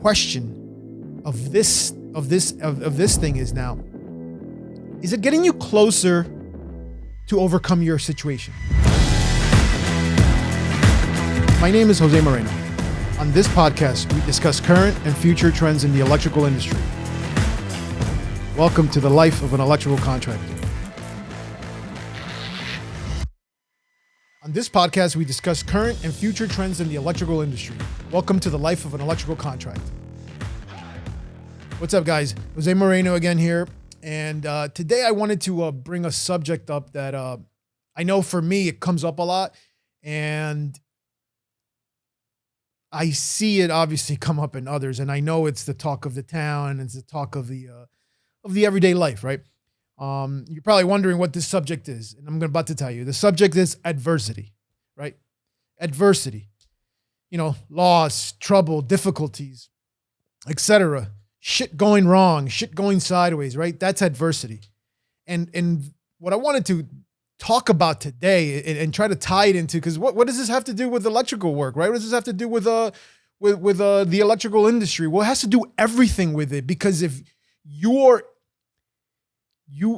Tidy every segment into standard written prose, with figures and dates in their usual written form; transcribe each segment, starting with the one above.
question of this thing is now, is it getting you closer to overcome your situation? My name is Jose Moreno. On this podcast, we discuss current and future trends in the electrical industry. Welcome to the life of an electrical contractor. On this podcast, we discuss current and future trends in the electrical industry. Welcome to the life of an electrical contractor. What's up, guys? Jose Moreno again here. And today I wanted to bring a subject up that I know for me, it comes up a lot. And I see it obviously come up in others. And I know it's the talk of the town. It's the talk of the everyday life, right? You're probably wondering what this subject is, and I'm about to tell you. The subject is adversity, right? Adversity, loss, trouble, difficulties, etc. Shit going wrong, shit going sideways, right? That's adversity. And what I wanted to talk about today and try to tie it into, because what does this have to do with electrical work, right? What does this have to do with the electrical industry? Well, it has to do everything with it, because if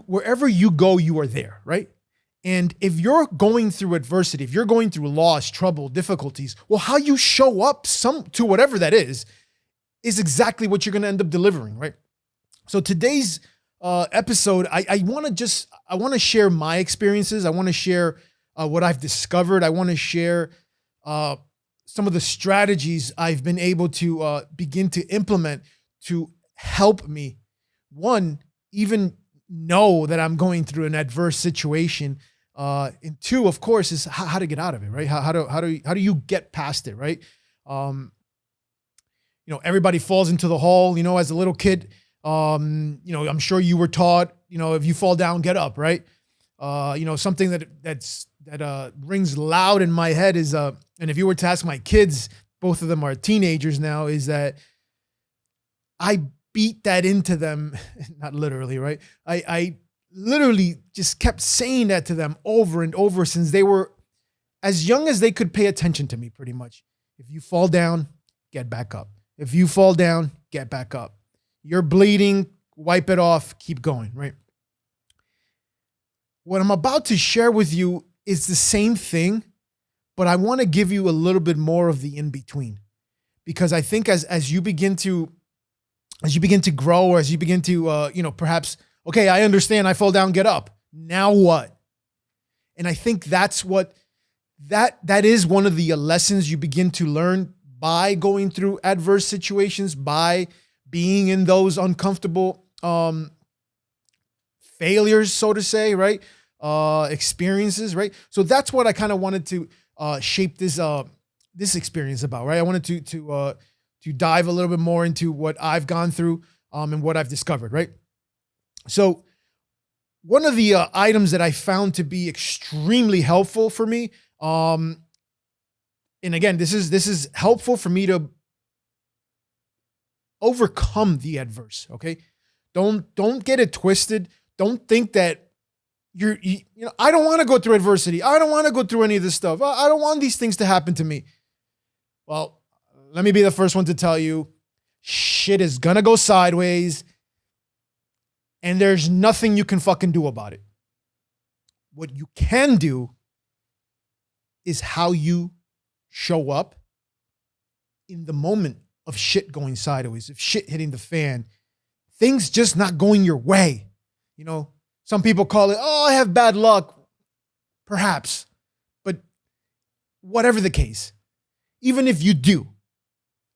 wherever you go, you are there, right? And if you're going through adversity, if you're going through loss, trouble, difficulties, well, how you show up to whatever that is exactly what you're going to end up delivering, right? So today's episode, I want to share my experiences. I want to share what I've discovered. I want to share some of the strategies I've been able to begin to implement to help me, one, even know that I'm going through an adverse situation. And two, of course, is how to get out of it, right? How do you get past it, right? Everybody falls into the hole, as a little kid. I'm sure you were taught, if you fall down, get up, right? Something that rings loud in my head is, and if you were to ask my kids, both of them are teenagers now, is that I beat that into them, not literally, right? I literally just kept saying that to them over and over since they were as young as they could pay attention to me, pretty much. If you fall down, get back up. If you fall down, get back up. You're bleeding, wipe it off, keep going, right? What I'm about to share with you is the same thing, but I want to give you a little bit more of the in-between, because I think as you begin to grow, or as you begin to, perhaps, okay, I understand, I fall down, get up. Now what? And I think that's what, that is one of the lessons you begin to learn by going through adverse situations, by being in those uncomfortable failures, so to say, right? Experiences, right? So that's what I kind of wanted to shape this experience about, right? I wanted to dive a little bit more into what I've gone through and what I've discovered, right? So one of the items that I found to be extremely helpful for me, and again, this is helpful for me to overcome the adverse, okay? Don't get it twisted. Don't think that I don't want to go through adversity. I don't want to go through any of this stuff. I don't want these things to happen to me. Well, let me be the first one to tell you, shit is gonna go sideways, and there's nothing you can fucking do about it. What you can do is how you show up in the moment of shit going sideways, of shit hitting the fan, things just not going your way. Some people call it, oh, I have bad luck. Perhaps. But whatever the case, even if you do,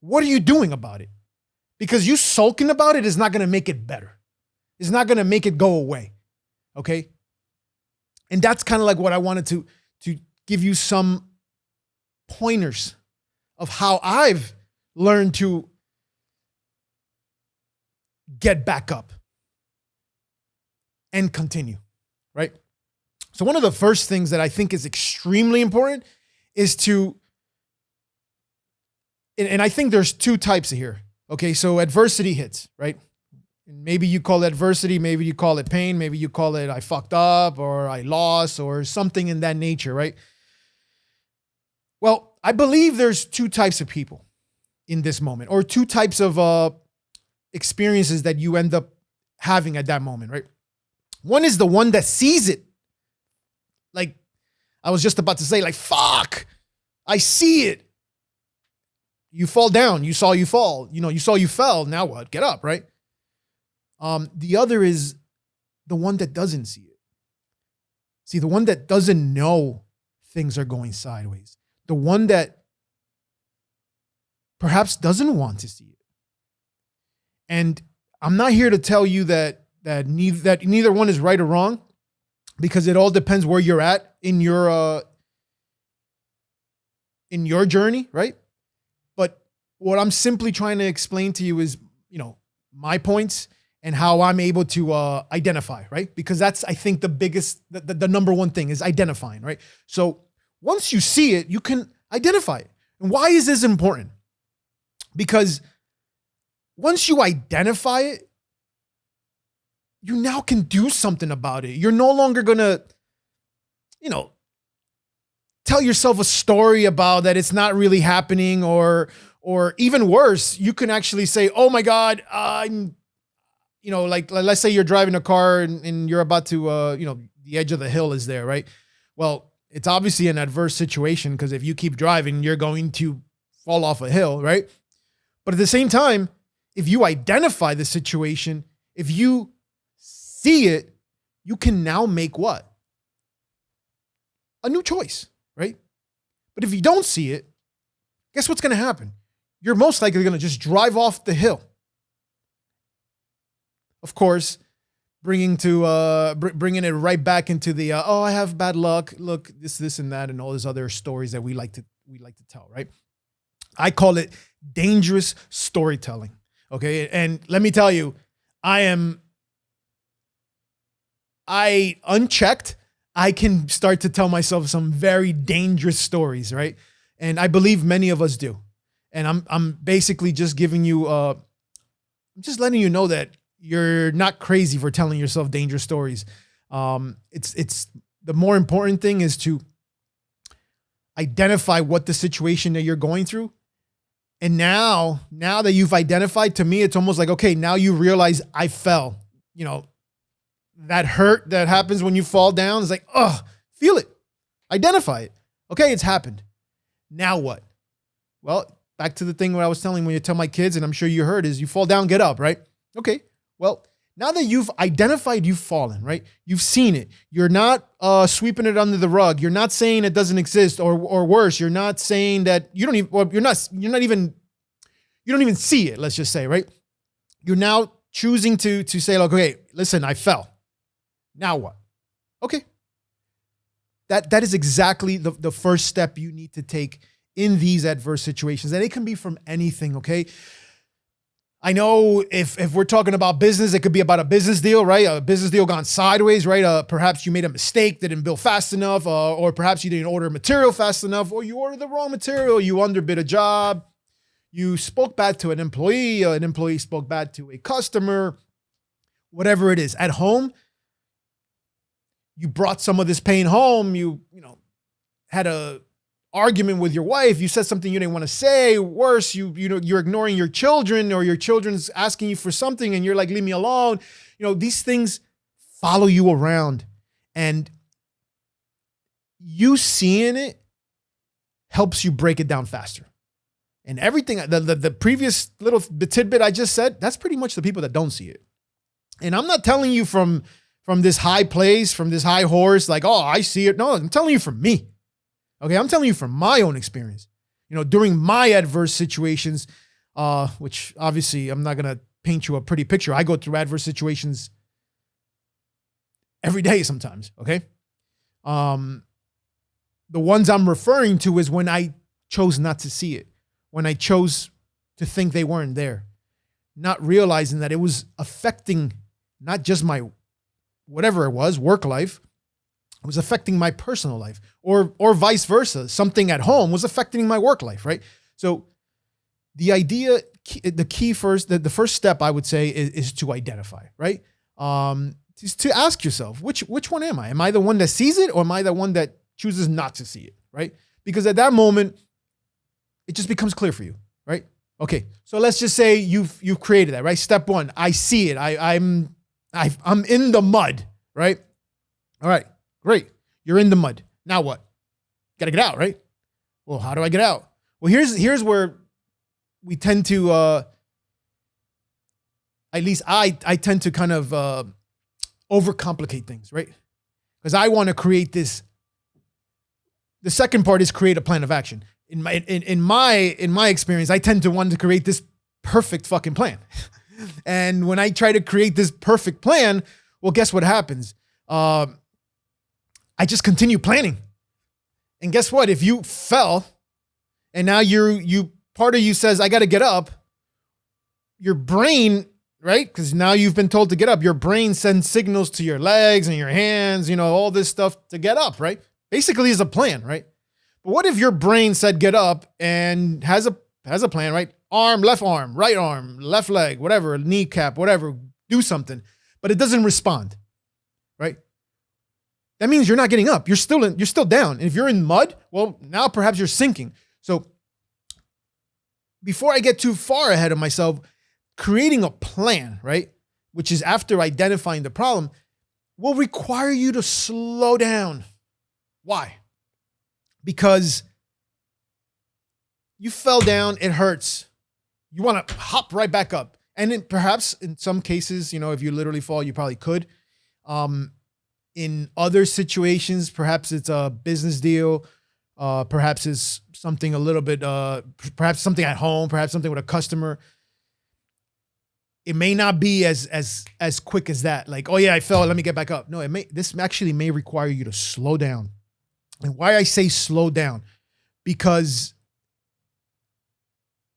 what are you doing about it? Because you sulking about it is not going to make it better. It's not going to make it go away. Okay? And that's kind of like what I wanted to give you some pointers of how I've learned to get back up and continue, right? So one of the first things that I think is extremely important is and I think there's two types here. Okay, so adversity hits, right? Maybe you call it adversity, maybe you call it pain, maybe you call it I fucked up or I lost or something in that nature, right? Well, I believe there's two types of people. in this moment, or two types of experiences that you end up having at that moment, right? One is the one that sees it. Like I was just about to say, like, fuck, I see it. You fall down. You saw you fall. You saw you fell. Now what? Get up, right? The other is the one that doesn't see it. See, the one that doesn't know things are going sideways. The one that perhaps doesn't want to see it. And I'm not here to tell you that neither one is right or wrong, because it all depends where you're at in your journey, right? But what I'm simply trying to explain to you is, my points and how I'm able to identify, right? Because that's, I think, the biggest, the number one thing is identifying, right? So once you see it, you can identify it. And why is this important? Because once you identify it, you now can do something about it. You're no longer going to, tell yourself a story about that it's not really happening, or even worse, you can actually say, oh my God, like let's say you're driving a car and you're about to, the edge of the hill is there, right? Well, it's obviously an adverse situation, because if you keep driving, you're going to fall off a hill, right? But at the same time, if you identify the situation, if you see it, you can now make what? A new choice, right? But if you don't see it, guess what's going to happen? You're most likely going to just drive off the hill. Of course, bringing it right back into the, I have bad luck. Look, this and that, and all those other stories that we like to tell, right? I call it dangerous storytelling. Okay. And let me tell you, unchecked, I can start to tell myself some very dangerous stories, right? And I believe many of us do. And I'm basically just giving you, I'm just letting you know that you're not crazy for telling yourself dangerous stories. It's the more important thing is to identify what the situation that you're going through. And now that you've identified, to me, it's almost like, okay, now you realize I fell. That hurt that happens when you fall down is like, feel it, identify it. Okay, it's happened. Now what? Well, back to the thing what I was telling when you tell my kids, and I'm sure you heard, is you fall down, get up, right? Okay, well, now that you've identified you've fallen, right? You've seen it. You're not sweeping it under the rug. You're not saying it doesn't exist, or worse, you're not saying that you don't even, or you don't even see it. Let's just say, right? You're now choosing to say, like, okay, listen, I fell. Now what? Okay. That is exactly the first step you need to take in these adverse situations. And it can be from anything, okay? I know if we're talking about business, it could be about a business deal, right? A business deal gone sideways, right? Perhaps you made a mistake, didn't bill fast enough, or perhaps you didn't order material fast enough, or you ordered the wrong material, you underbid a job, you spoke bad to an employee spoke bad to a customer, whatever it is. At home, you brought some of this pain home. You had a argument with your wife. You said something you didn't want to say. Worse, you're ignoring your children, or your children's asking you for something and you're like, leave me alone. These things follow you around, and you seeing it helps you break it down faster. And everything, the previous little tidbit I just said, that's pretty much the people that don't see it. And I'm not telling you from this high place, from this high horse, like, oh, I see it. No, I'm telling you from me. Okay, I'm telling you from my own experience. During my adverse situations, which obviously I'm not going to paint you a pretty picture. I go through adverse situations every day sometimes, okay? The ones I'm referring to is when I chose not to see it, when I chose to think they weren't there, not realizing that it was affecting not just my whatever it was, work life, it was affecting my personal life, or vice versa. Something at home was affecting my work life, right? So the first step I would say is to identify, right? Is to ask yourself, which one am I? Am I the one that sees it, or am I the one that chooses not to see it, right? Because at that moment, it just becomes clear for you, right? Okay, so let's just say you've created that, right? Step one, I see it. I'm in the mud, right? All right, great. You're in the mud. Now what? Got to get out, right? Well, how do I get out? Well, here's where we tend to, at least I tend to kind of overcomplicate things, right? Because I want to create this. The second part is create a plan of action. In my experience, I tend to want to create this perfect fucking plan. And when I try to create this perfect plan, well, guess what happens? I just continue planning. And guess what? If you fell and now you part of you says, I got to get up, your brain, right? Because now you've been told to get up. Your brain sends signals to your legs and your hands, all this stuff to get up, right? Basically is a plan, right? But what if your brain said get up and has a plan, right? Arm, right arm, left leg, whatever, kneecap, whatever, do something, but it doesn't respond, right? That means you're not getting up. You're still down. And if you're in mud, well, now perhaps you're sinking. So before I get too far ahead of myself, creating a plan, right, which is after identifying the problem, will require you to slow down. Why? Because you fell down, it hurts. You want to hop right back up. And then perhaps in some cases, if you literally fall, you probably could. In other situations, perhaps it's a business deal. Perhaps it's something a little bit, perhaps something at home, perhaps something with a customer. It may not be as quick as that. Like, oh yeah, I fell, let me get back up. No, this actually may require you to slow down. And why I say slow down, because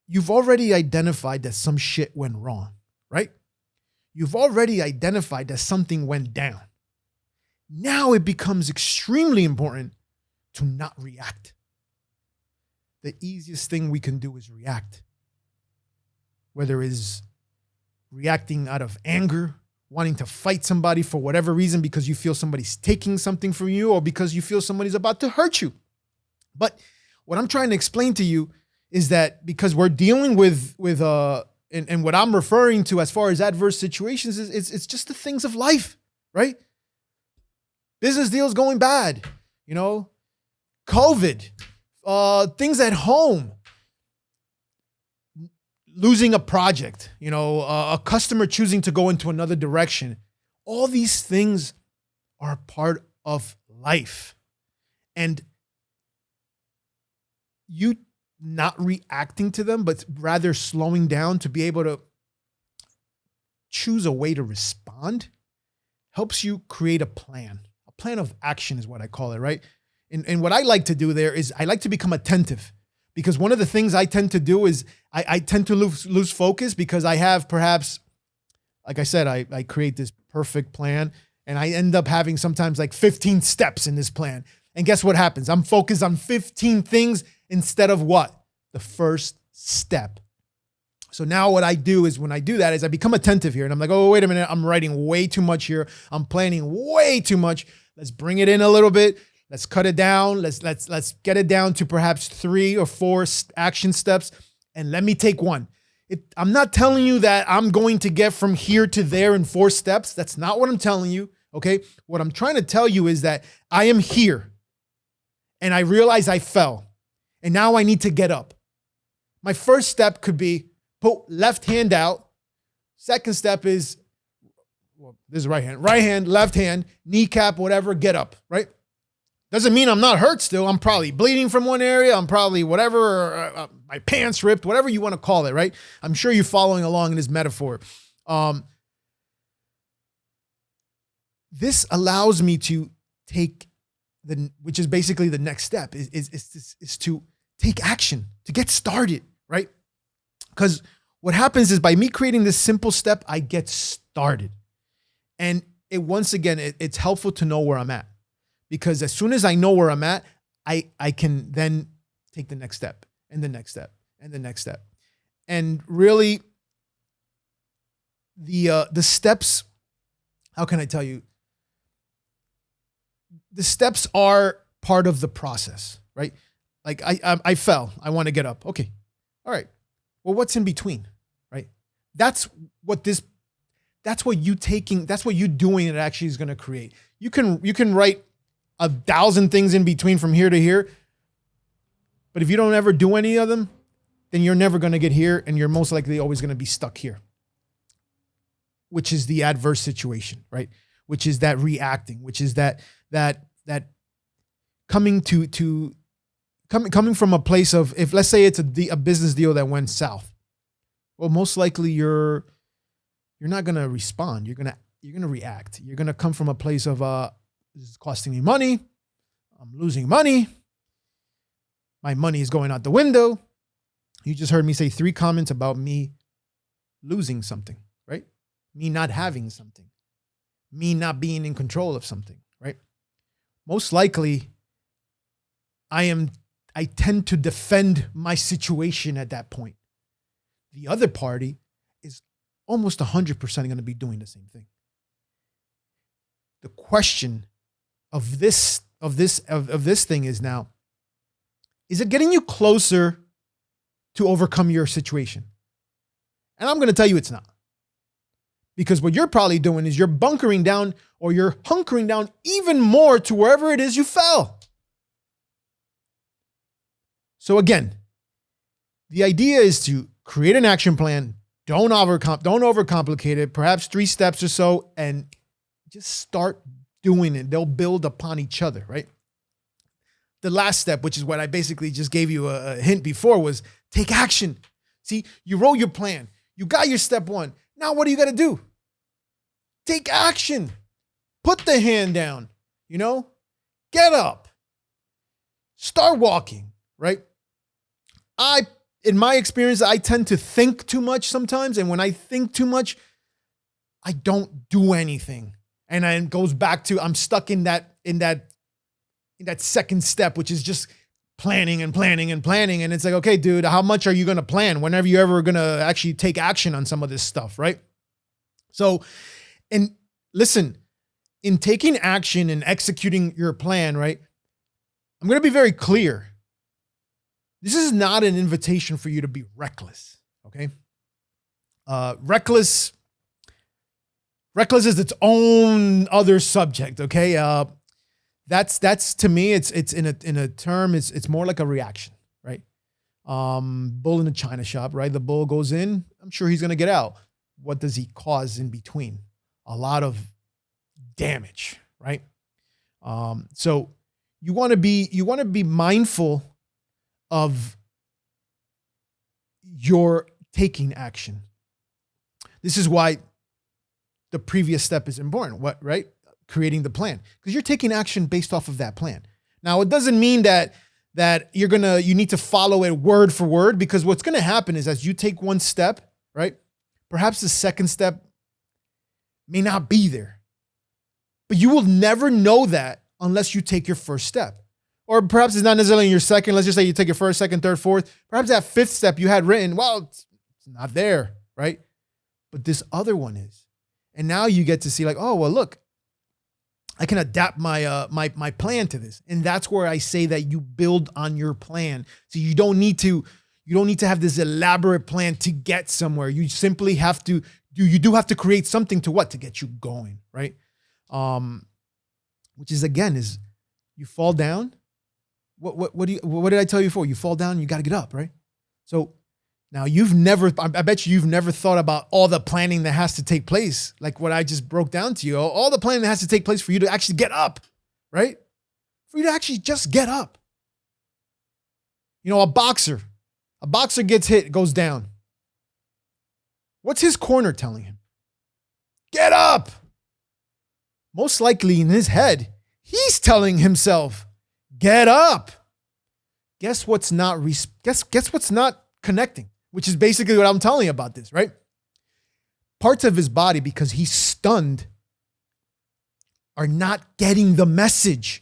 you've already identified that some shit went wrong, right? You've already identified that something went down. Now it becomes extremely important to not react. The easiest thing we can do is react. Whether it's reacting out of anger, wanting to fight somebody for whatever reason because you feel somebody's taking something from you or because you feel somebody's about to hurt you. But what I'm trying to explain to you is that because we're dealing with and what I'm referring to as far as adverse situations is it's just the things of life, right? Business deals going bad, COVID, things at home, losing a project, a customer choosing to go into another direction. All these things are part of life. And you not reacting to them, but rather slowing down to be able to choose a way to respond helps you create a plan. A plan of action is what I call it, right? And what I like to do there is I like to become attentive. Because one of the things I tend to do is I tend to lose focus because I have perhaps, like I said, I create this perfect plan and I end up having sometimes like 15 steps in this plan. And guess what happens? I'm focused on 15 things instead of what? The first step. So now what I do is when I do that is I become attentive here and I'm like, oh, wait a minute. I'm writing way too much here. I'm planning way too much. Let's bring it in a little bit. Let's cut it down. Let's get it down to perhaps 3 or 4 action steps. And let me take one. I'm not telling you that I'm going to get from here to there in 4 steps. That's not what I'm telling you. Okay. What I'm trying to tell you is that I am here and I realize I fell and now I need to get up. My first step could be put left hand out. Second step is, well, this is right hand, left hand, kneecap, whatever, get up, right? Doesn't mean I'm not hurt still. I'm probably bleeding from one area. I'm probably whatever, my pants ripped, whatever you want to call it, right? I'm sure you're following along in this metaphor. This allows me to take which is basically the next step, is to take action, to get started, right? Because what happens is by me creating this simple step, I get started. And once again, it's helpful to know where I'm at. Because as soon as I know where I'm at, I can then take the next step and the next step and the next step. And really the steps, how can I tell you? The steps are part of the process, right? Like I fell, I want to get up. Okay. All right. Well, what's in between, right? That's what you doing it actually is going to create. You can write 1,000 things in between from here to here, but if you don't ever do any of them, then you're never going to get here, and you're most likely always going to be stuck here, which is the adverse situation, right? Which is that reacting, which is that coming from a place of, if let's say it's a business deal that went south, well, most likely you're not going to respond. You're going to react. You're going to come from a place of, this is costing me money. I'm losing money. My money is going out the window. You just heard me say 3 comments about me losing something, right? Me not having something, me not being in control of something, right? Most likely I tend to defend my situation at that point. The other party is almost 100% going to be doing the same thing. The question of this thing is now, is it getting you closer to overcome your situation? And I'm going to tell you it's not. Because what you're probably doing is you're bunkering down, or you're hunkering down even more to wherever it is you fell. So again, the idea is to create an action plan. Don't overcomplicate it. Perhaps 3 steps or so, and just start doing it. They'll build upon each other, right? The last step, which is what I basically just gave you a hint before, was take action. See, you wrote your plan. You got your step 1. Now what do you got to do? Take action. Put the hand down, get up, start walking, right? In my experience, I tend to think too much sometimes. And when I think too much, I don't do anything. And then it goes back to, I'm stuck in that second step, which is just planning and planning and planning. And it's like, okay, dude, how much are you going to plan whenever you're ever going to actually take action on some of this stuff, right? So, and listen, in taking action and executing your plan, right? I'm going to be very clear. This is not an invitation for you to be reckless, okay? Reckless is its own other subject, okay? That's to me, it's in a term, it's more like a reaction, right? Bull in a china shop, right? The bull goes in, I'm sure he's going to get out. What does he cause in between? A lot of damage, right? So you want to be mindful of your taking action. This is why the previous step is important, right? Creating the plan, because you're taking action based off of that plan. Now, it doesn't mean that you need to follow it word for word, because what's going to happen is, as you take one step, right? Perhaps the second step may not be there, but you will never know that unless you take your first step. Or perhaps it's not necessarily in your second. Let's just say you take your first, second, third, fourth. Perhaps that 5th step you had written, well, it's not there, right? But this other one is. And now you get to see, like, oh, well, look, I can adapt my plan to this. And that's where I say that you build on your plan. So you don't need to have this elaborate plan to get somewhere. You simply have to create something to get you going, right? Which is, again, is you fall down. What did I tell you before? You fall down, you got to get up, right? So now I bet you've never thought about all the planning that has to take place, like what I just broke down to you, all the planning that has to take place for you to actually get up, right? For you to actually just get up. A boxer gets hit, goes down. What's his corner telling him? Get up. Most likely in his head, he's telling himself, get up. Guess what's not connecting, which is basically what I'm telling you about this, right? Parts of his body, because he's stunned, are not getting the message.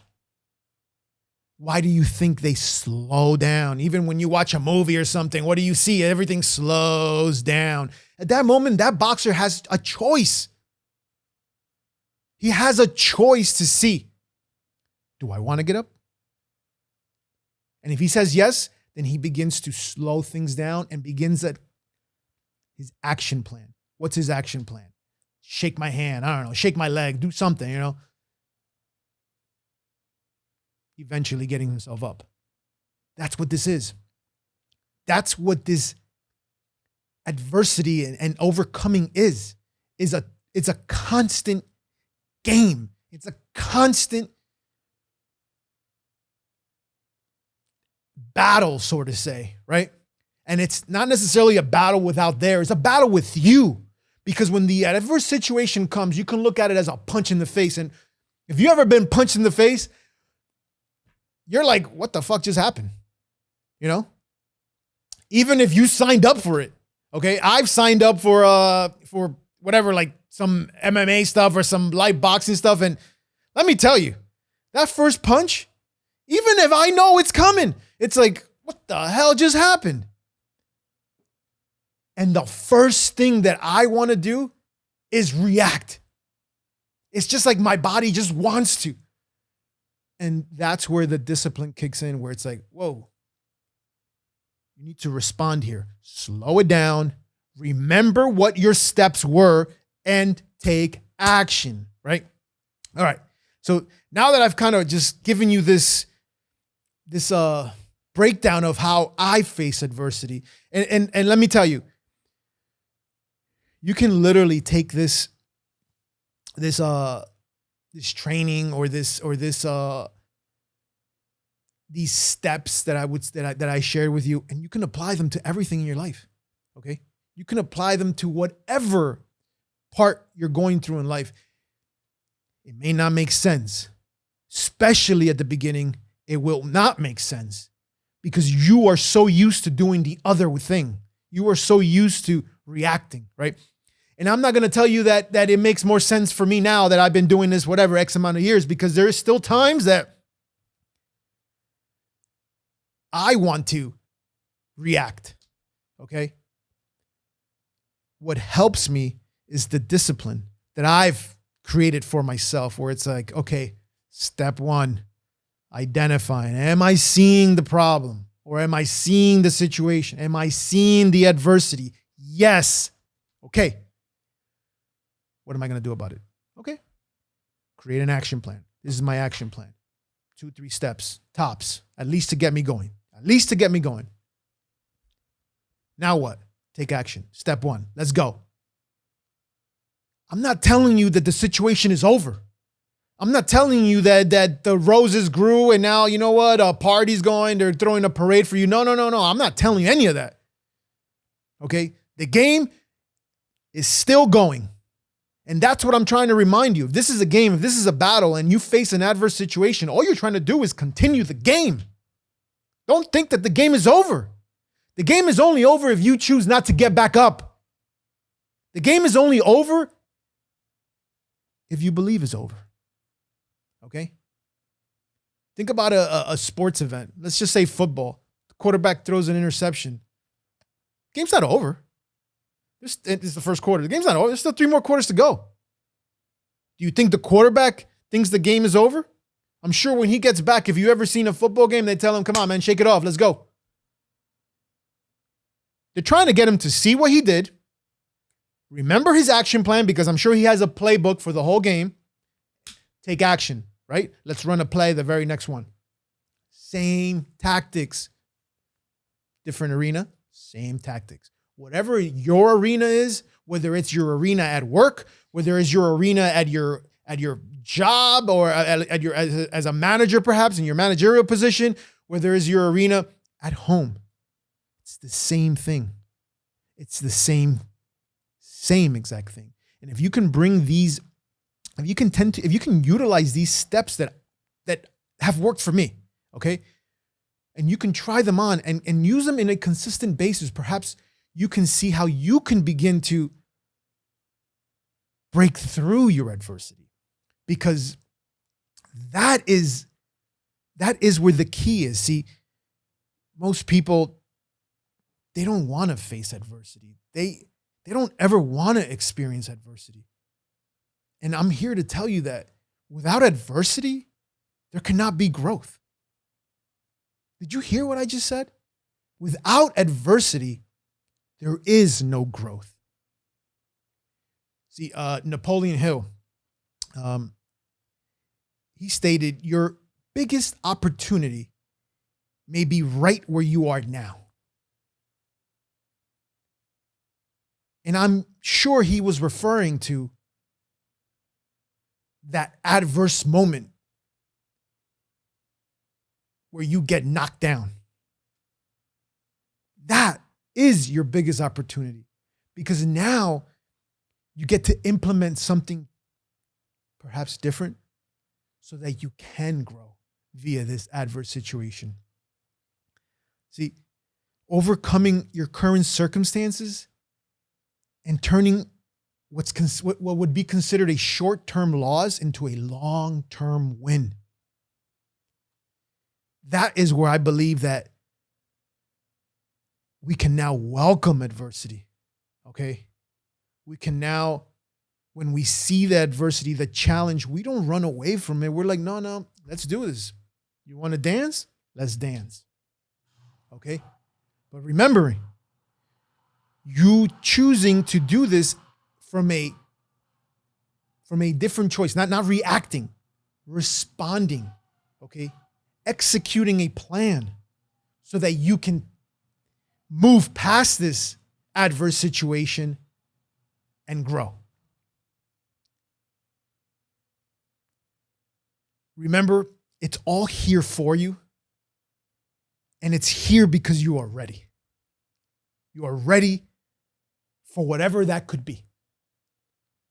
Why do you think they slow down? Even when you watch a movie or something, what do you see? Everything slows down. At that moment, that boxer has a choice. He has a choice to see, do I want to get up? And if he says yes, then he begins to slow things down and begins his action plan. What's his action plan? Shake my hand. I don't know. Shake my leg. Do something, Eventually getting himself up. That's what this is. That's what this adversity and overcoming is. It's a constant game. It's a constant battle, so to say, right? And it's not necessarily a battle without there. It's a battle with you. Because when the adverse situation comes, you can look at it as a punch in the face. And if you ever been punched in the face, you're like, what the fuck just happened? Even if you signed up for it. Okay. I've signed up for whatever, like some MMA stuff or some light boxing stuff. And let me tell you, that first punch, even if I know it's coming, it's like, what the hell just happened? And the first thing that I want to do is react. It's just like my body just wants to. And that's where the discipline kicks in, where it's like, whoa, you need to respond here. Slow it down. Remember what your steps were and take action, right? All right. So now that I've kind of just given you this breakdown of how I face adversity, and let me tell you, you can literally take this training or these steps that I shared with you, and you can apply them to everything in your life. Okay? You can apply them to whatever part you're going through in life. It may not make sense, especially at the beginning. It will not make sense because you are so used to doing the other thing. You are so used to reacting, right? And I'm not going to tell you that it makes more sense for me now that I've been doing this, whatever, X amount of years, because there is still times that I want to react, okay? What helps me is the discipline that I've created for myself, where it's like, okay, step one, identifying. Am I seeing the problem? Or am I seeing the situation? Am I seeing the adversity? Yes. Okay. What am I going to do about it? Okay. Create an action plan. This is my action plan. 2-3 steps, tops, at least to get me going. At least to get me going. Now what? Take action. Step one. Let's go. I'm not telling you that the situation is over. I'm not telling you that the roses grew and now, you know what, a party's going, they're throwing a parade for you. No. I'm not telling you any of that. Okay? The game is still going. And that's what I'm trying to remind you. If this is a game, if this is a battle and you face an adverse situation, all you're trying to do is continue the game. Don't think that the game is over. The game is only over if you choose not to get back up. The game is only over if you believe it's over. Okay? Think about a sports event. Let's just say football. The quarterback throws an interception. Game's not over. This is the first quarter. The game's not over. There's still 3 more quarters to go. Do you think the quarterback thinks the game is over? I'm sure when he gets back, if you ever seen a football game, they tell him, come on, man, shake it off. Let's go. They're trying to get him to see what he did. Remember his action plan, because I'm sure he has a playbook for the whole game. Take action, right? Let's run a play, the very next one. Same tactics. Different arena, same tactics. Whatever your arena is, whether it's your arena at work, whether it's your arena at your job or at your as a manager perhaps in your managerial position, whether it's your arena at home, it's the same thing. It's the same exact thing. And if you can bring these, if you can utilize these steps that have worked for me, okay, and you can try them on and use them in a consistent basis, perhaps you can see how you can begin to break through your adversity, because that is where the key is. See, most people, they don't want to face adversity. They don't ever want to experience adversity. And I'm here to tell you that without adversity, there cannot be growth. Did you hear what I just said? Without adversity, there is no growth. See, Napoleon Hill, he stated, your biggest opportunity may be right where you are now. And I'm sure he was referring to that adverse moment where you get knocked down. That is your biggest opportunity, because now you get to implement something perhaps different so that you can grow via this adverse situation. See, overcoming your current circumstances and turning what would be considered a short-term loss into a long-term win. That is where I believe that we can now welcome adversity, okay? We can now, when we see the adversity, the challenge, we don't run away from it. We're like, no, let's do this. You want to dance? Let's dance, okay? But remembering, you choosing to do this from a different choice, not reacting, responding, okay? Executing a plan so that you can move past this adverse situation and grow. Remember, it's all here for you, and it's here because you are ready. You are ready for whatever that could be.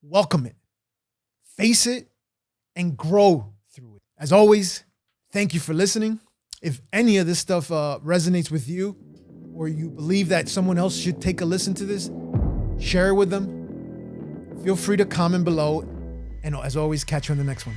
Welcome it, face it, and grow through it. As always, thank you for listening. If any of this stuff resonates with you, or you believe that someone else should take a listen to this, share it with them. Feel free to comment below. And as always, catch you on the next one.